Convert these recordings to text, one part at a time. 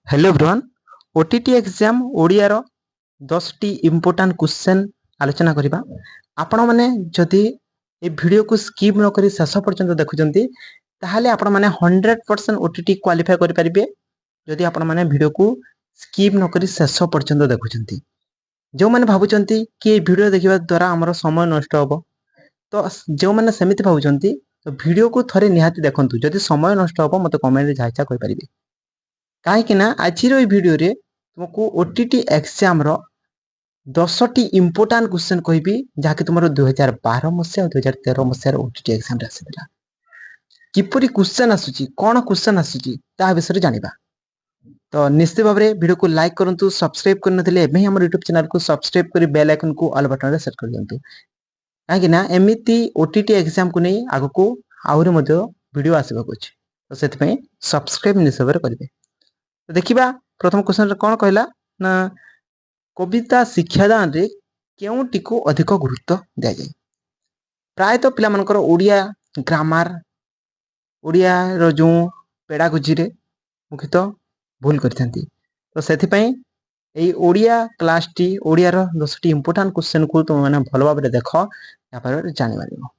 Hello everyone OTT exam Odia रो 10 टी important question आलोचना करिबा। आपण माने जदि ए वीडियो को स्किप न करी शेष पर्यंत देखुचंती ताहाले आपण माने 100% ओटीटी क्वालिफाई करि परिबे जदि आपण माने वीडियो को स्किप न करी शेष पर्यंत देखुचंती। जो माने भाबुचंती कि ए वीडियो देखिबा द्वारा हमर समय नष्ट होबो तो जो माने समिति भाबुचंती तो वीडियो को थरे निहाती देखंतु जदि समय नष्ट होबो मते कमेंट रे जायचा कहि परिबे। कहीं आज वीडियो रे तुमको ओटीटी एग्जाम रो 10 टी इंपोर्टेंट क्वेश्चन कहबी जहाँकि तुम 2012 मसीहा 2013 मसीहार ओटीटी एग्जाम आसाला किपरि क्वेश्चन आसुची कौन क्वेश्चन आसुची ता विषय जानिबा। तो निश्चित भाव में वीडियो को लाइक करंतु सब्सक्राइब करनथिले एबे ही हमर यूट्यूब चैनल को सब्सक्राइब करी बेल आइकन को ऑल बटन रे सेट कर दियंतु कहीं एमिति ओटीटी एग्जाम को नहीं आगु को आहुरी मध्ये वीडियो आसीबा अछि तो सेति पई सब्सक्राइब निश्चित भाव करिवे। तो देखिबा प्रथम क्वेश्चन रे कोन कहला ना कविता शिक्षादान रे केउटी को अधिक गुरुत्व दिया जाय। प्राय तो पिला मनकर ओडिया ग्रामर ओडिया रो जो पेडागोजी रे मुख्यतः भूल करथांती तो सेति पई एई ओडिया क्लास टी ओडिया रो 10 टी इंपोर्टेंट क्वेश्चन को तुम माने भलो भाबरे देखो या पर जानि मारिबो।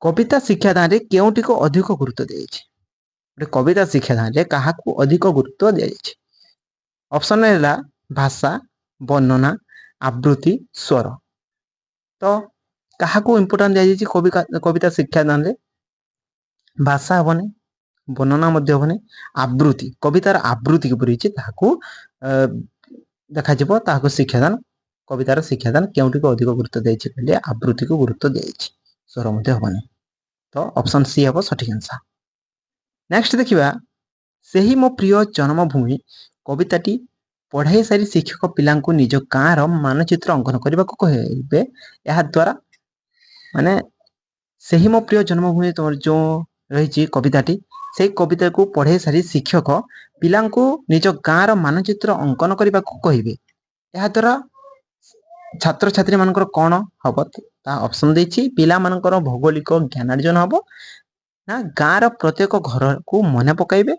कविता शिक्षादान रे केउटी को अधिक गुरुत्व दिया जाय। कविता शिक्षादान रे काहा को अधिक गुरुत्व दिया जाय। ऑप्शन है भाषा वर्णना आवृत्ति स्वर। तो कहा को इंपोर्टेंट दिया जाय कविता शिक्षादान रे भाषा हबने वर्णना मध्य हबने आवृत्ति कवितार आवृत्ति के परिछि ताको देखा जिवो ताको शिक्षादान कवितार शिक्षादान केउटी को अधिक गुरुत्व दिया जाय कहले आवृत्ति को गुरुत्व दिया जाय स्वर मध्य हबने। तो ऑप्शन सी हबो सठिक आंसर। नेक्स्ट देखिबा सेही मो प्रिय जन्मभूमि कविताटी पढ़ाई सारी शिक्षक पिला निज गाँव मानचित्र अंकन करने को कहे या द्वारा माने सही मो प्रिय जन्मभूमि तुम जो रही कविताटी से कविता को पढ़ाई सारी शिक्षक पिला निज गाँव मानचित्र अंकन करने को कहे या द्वारा छात्र छात्री मान कौन हम ऑप्शन देछि पिला मानकर भौगोलिक ज्ञानार्जन हम ना गाँव प्रत्येक घर को मन पकाइबे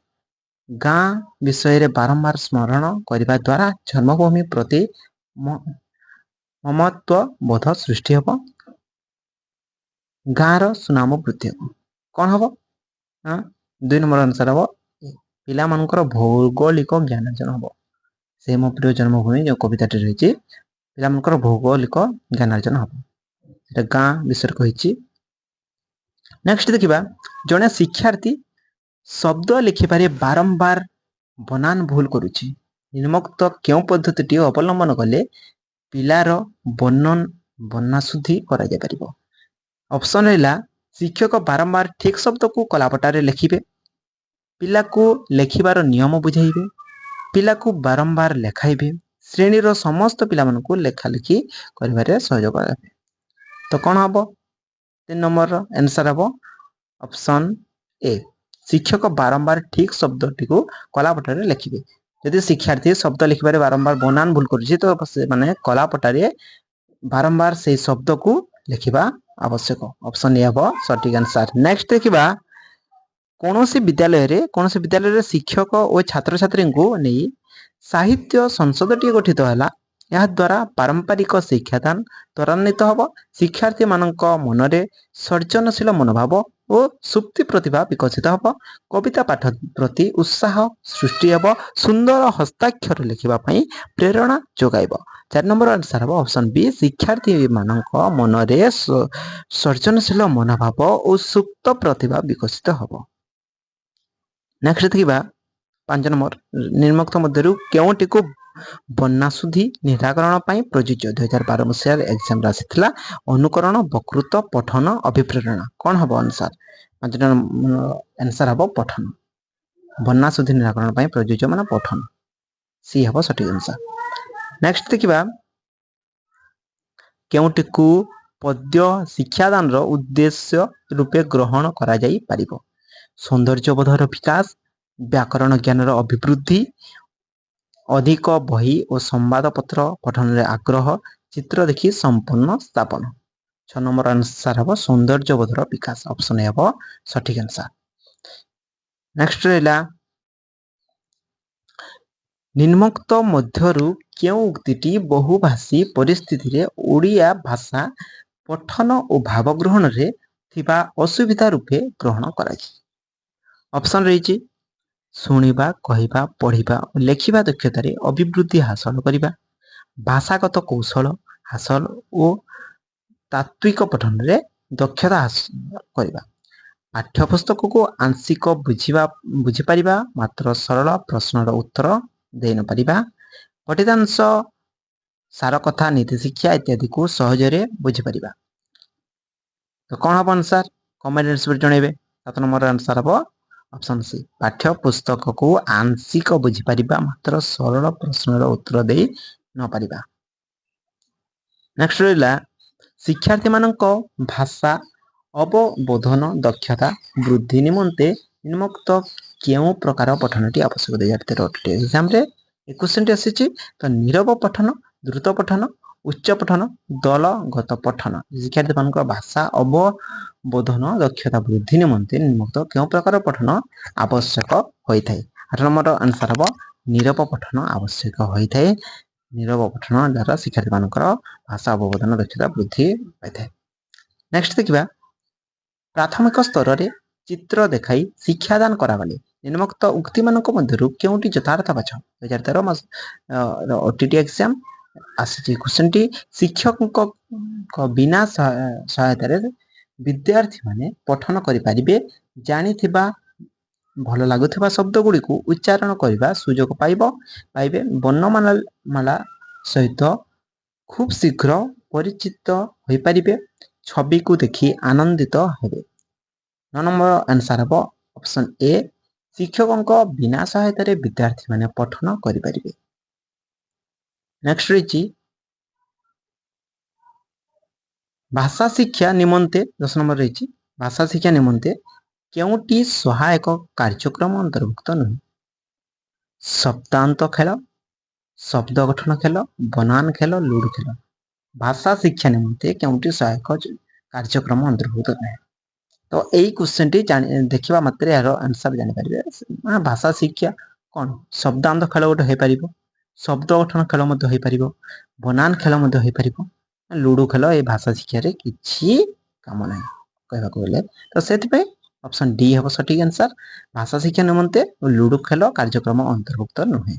गाँ विषय रे बारंबार स्मरण करने द्वारा जन्मभूमि प्रति ममत्व बोध सृष्टि हम गाँव सुनाम वृद्धि हम कौन हम 2 नंबर आंसर हम पिला मानकर भौगोलिक ज्ञानार्जन हम से मो प्रिय जन्मभूमि जो कविताटी रही पिला मानकर भौगोलिक ज्ञानार्जन हम गाँ विषय कही। नेक्स्ट देखिबा जने शिक्षार्थी शब्द लिखिबारे बारंबार बनान भूल करुछि निम्नोक्त क्यों पद्धति अवलंबन कले पिलार वर्णन वर्णाशुद्धि करा जाय परिबो। ऑप्शन हैला शिक्षक बारंबार ठीक शब्द को कलापटारे लिखिबे पिला को लेखिबार नियम बुझाइबे पिला को बारंबार लेखाइबे श्रेणी रो समस्त पिला मन को लेखा लिखि करिबारे सहयोग करबे। तो कोन हबो 3 नंबर आंसर हबो ऑप्शन ए शिक्षक बारंबार ठीक शब्दटी को कलापटारे लिखिबे। यदि शिक्षार्थी शब्द लिखिबारे बारंबार बनान भूल करुछि तो माने कलापटारे बारंबार से शब्द को लिखिबा आवश्यक। ऑप्शन ए हबो सटीक आंसर। नेक्स्ट देखिबा कोनोसी विद्यालय रे शिक्षक और छात्र छात्री को नै साहित्य संसदटी गठित होला या द्वारा पारंपरिक शिक्षादान त्वरान्वित हम शिक्षार्थी मानक मनरे सृजनशील मनोभाव और सुप्ति प्रतिभा विकसित हम कविता पाठ प्रति उत्साह सृष्टि हम सुंदर हस्ताक्षर लिखिबा पई प्रेरणा जोगाइब। 4 नंबर आंसर हम ऑप्शन बी शिक्षार्थी मानक मनरे सृजनशील मनोभाव और सुप्त प्रतिभा विकसित हम। नेक्स्ट देखिबा 5 नंबर निम्नोक्त मध्यरु केउटी को वर्णाशुद्धि निराकरण पई प्रयोज्य 2012 मसीहार एग्जाम आसीथिला अनुकरण वकृत पठन अभिप्रेरणा कौन हम आंसर 5 नंबर आंसर हम पठन वर्णाशुद्धि निराकरण पई प्रयोज्य माने पठन सी हम सठिक आंसर। नेक्स्ट देखिबा केउटी को पद्य शिक्षादान रो उद्देश्य रूपे ग्रहण करा जाई परिबो सौंदर्यबोधर विकास व्याकरण ज्ञान अभिवृद्धि अधिक बही और संवाद पत्र पठन रे आग्रह चित्र देखि संपूर्ण स्थापन। 6 नंबर आंसर हम सौंदर्यबोधर विकास ऑप्शन ए हम सठिक आंसर। नेक्स्ट रहला ନିମ୍ନୋକ୍ତ ମଧ୍ୟରୁ କେଉଁ ଉକ୍ତିଟି ବହୁଭାଷୀ ପରିସ୍ଥିତିରେ ଓଡ଼ିଆ ଭାଷା ପଠନ ଓ ଭାବ ଗ୍ରହଣରେ ଥିବା ଅସୁବିଧା ରୂପେ ଗ୍ରହଣ କରାଯାଏ? ଅପସନ୍ ରହିଛି ଶୁଣିବା, କହିବା, ପଢ଼ିବା ଓ ଲେଖିବା ଦକ୍ଷତାରେ ଅଭିବୃଦ୍ଧି ହାସଲ କରିବା, ଭାଷାଗତ କୌଶଳ ହାସଲ ଓ ତାତ୍ତ୍ୱିକ ପଠନରେ ଦକ୍ଷତା ହାସଲ କରିବା। ପାଠ୍ୟପୁସ୍ତକକୁ ଆଂଶିକ ବୁଝିପାରିବା ମାତ୍ର ସରଳ ପ୍ରଶ୍ନର ଉତ୍ତର ଦେଇ ନପାରିବା, ପଠିତାଂଶ ସାର କଥା ନୀତି ଶିକ୍ଷା ଇତ୍ୟାଦିକୁ ସହଜରେ ବୁଝିପାରିବା। ତ କ'ଣ ହବ ଆନ୍ସର? କମେଣ୍ଟ ଜଣାଇବେ। 7 ନମ୍ବର ଆନ୍ସର ହବ ଅପସନ୍ ସି, ପାଠ୍ୟ ପୁସ୍ତକକୁ ଆଂଶିକ ବୁଝିପାରିବା ମାତ୍ର ସରଳ ପ୍ରଶ୍ନର ଉତ୍ତର ଦେଇ ନପାରିବା। ନେକ୍ସଟ ରହିଲା ଶିକ୍ଷାର୍ଥୀମାନଙ୍କ ଭାଷା ଅବବୋଧନ ଦକ୍ଷତା ବୃଦ୍ଧି ନିମନ୍ତେ ନିମ୍ନୋକ୍ତ କେଉଁ ପ୍ରକାର ପଠନଟି ଆବଶ୍ୟକ? 2013 ଏକ୍ଜାମରେ ଏ କ୍ୱେଶ୍ଚନଟି ଆସିଛି। ତ ନିରବ ପଠନ, ଦ୍ରୁତ ପଠନ, ଉଚ୍ଚ ପଠନ, ଦଳଗତ ପଠନ ଶିକ୍ଷାର୍ଥୀମାନଙ୍କ ଭାଷା ଅବବୋଧନ ଦକ୍ଷତା ବୃଦ୍ଧି ନିମନ୍ତେ ନିମ୍ନୋକ୍ତ କେଉଁ ପ୍ରକାର ପଠନ ଆବଶ୍ୟକ ହୋଇଥାଏ? 8 ନମ୍ବର ଆନ୍ସର ହବ ନିରବ ପଠନ ଆବଶ୍ୟକ ହୋଇଥାଏ। ନିରବ ପଠନ ଦ୍ୱାରା ଶିକ୍ଷାର୍ଥୀମାନଙ୍କର ଭାଷା ଅବବୋଧନ ଦକ୍ଷତା ବୃଦ୍ଧି ପାଇଥାଏ। ନେକ୍ସଟ ଦେଖିବା ପ୍ରାଥମିକ ସ୍ତରରେ ଚିତ୍ର ଦେଖାଇ ଶିକ୍ଷାଦାନ କରାଗଲେ ନିମ୍ନୋକ୍ତ ଉକ୍ତିମାନଙ୍କ ମଧ୍ୟରୁ କେଉଁଟି ଯଥାର୍ଥ ବାଛ? 2013 OTT ଏକ୍ଜାମ ଆସିଛି କ୍ୱେଶ୍ଚନଟି। ଶିକ୍ଷକଙ୍କ ବିନା ସହାୟତାରେ ବିଦ୍ୟାର୍ଥୀମାନେ ପଠନ କରିପାରିବେ। ଜାଣିଥିବା ଭଲ ଲାଗୁଥିବା ଶବ୍ଦ ଗୁଡ଼ିକୁ ଉଚ୍ଚାରଣ କରିବା ସୁଯୋଗ ପାଇବେ। ବର୍ଣ୍ଣମାଳା ସହିତ ଖୁବ୍ ଶୀଘ୍ର ପରିଚିତ ହୋଇପାରିବେ। ଛବିକୁ ଦେଖି ଆନନ୍ଦିତ ହେବେ। 9 ନମ୍ବର ଆନ୍ସର ହେବ ଅପସନ୍ ଏ, ଶିକ୍ଷକଙ୍କ ବିନା ସହାୟତାରେ ବିଦ୍ୟାର୍ଥୀମାନେ ପଠନ କରିପାରିବେ। ନେକ୍ସଟ ରହିଛି ଭାଷା ଶିକ୍ଷା ନିମନ୍ତେ 10 ନମ୍ବର ରହିଛି ଭାଷା ଶିକ୍ଷା ନିମନ୍ତେ କେଉଁଟି ସହାୟକ କାର୍ଯ୍ୟକ୍ରମ ଅନ୍ତର୍ଭୁକ୍ତ ନୁହେଁ? ଶବ୍ଦାନ୍ତ ଖେଳ, ଶବ୍ଦ ଗଠନ ଖେଳ, ବନାନ ଖେଳ, ଲୁଡୁ ଖେଳ ଭାଷା ଶିକ୍ଷା ନିମନ୍ତେ କେଉଁଟି ସହାୟକ କାର୍ଯ୍ୟକ୍ରମ ଅନ୍ତର୍ଭୁକ୍ତ ନୁହେଁ? ତ ଏଇ କ୍ୱେଶ୍ଚନଟି ଦେଖିବା ମାତ୍ରେ ଏହାର ଆନ୍ସର ଜାଣିପାରିବେ। ଭାଷା ଶିକ୍ଷା କ'ଣ? ଶବ୍ଦାନ୍ତ ଖେଳ ଗୋଟେ ହୋଇପାରିବ, ଶବ୍ଦ ଗଠନ ଖେଳ ମଧ୍ୟ ହୋଇପାରିବ, ବନାନ ଖେଳ ମଧ୍ୟ ହୋଇପାରିବ, ଲୁଡୁ ଖେଳ ଏ ଭାଷା ଶିକ୍ଷାରେ କିଛି କାମ ନାହିଁ କହିବାକୁ ଗଲେ। ତ ସେଥିପାଇଁ ଅପସନ୍ ଡି ହେବ ସଠିକ ଆନ୍ସର। ଭାଷା ଶିକ୍ଷା ନିମନ୍ତେ ଲୁଡୁ ଖେଳ କାର୍ଯ୍ୟକ୍ରମ ଅନ୍ତର୍ଭୁକ୍ତ ନୁହେଁ।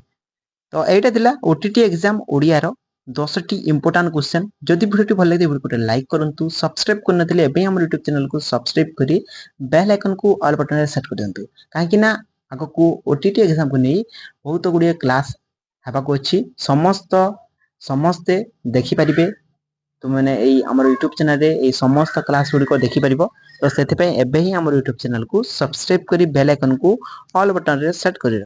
ତ ଏଇଟା ଥିଲା OTT ଏକ୍ଜାମ ଓଡ଼ିଆର 10ଟି ଇମ୍ପୋର୍ଟାଣ୍ଟ କ୍ୱେଶ୍ଚନ। ଯଦି ଭିଡ଼ିଓଟି ଭଲ ଲାଗିଲେ ଭିଡ଼ିଓକୁ ଲାଇକ୍ କରନ୍ତୁ। ସବସ୍କ୍ରାଇବ୍ କରିନଥିଲେ ଏବେ ଆମର ୟୁଟ୍ୟୁବ୍ ଚ୍ୟାନେଲକୁ ସବସ୍କ୍ରାଇବ୍ କରି ବେଲ୍ ଆଇକନ୍କୁ ଅଲ୍ ବଟନରେ ସେଟ୍ କରିଦିଅନ୍ତୁ। କାହିଁକିନା ଆଗକୁ OTT ଏକ୍ଜାମକୁ ନେଇ ବହୁତ ଗୁଡ଼ିଏ କ୍ଲାସ୍ ହେବାକୁ ଅଛି। ସମସ୍ତେ ଦେଖିପାରିବେ। ତୁମମାନେ ଏଇ ଆମର ୟୁଟ୍ୟୁବ୍ ଚ୍ୟାନେଲରେ ଏଇ ସମସ୍ତ କ୍ଲାସ୍ ଗୁଡ଼ିକ ଦେଖିପାରିବ। ତ ସେଥିପାଇଁ ଏବେ ହିଁ ଆମର ୟୁଟ୍ୟୁବ୍ ଚ୍ୟାନେଲକୁ ସବସ୍କ୍ରାଇବ୍ କରି ବେଲ୍ ଆଇକନ୍କୁ ଅଲ୍ ବଟନରେ ସେଟ୍ କରି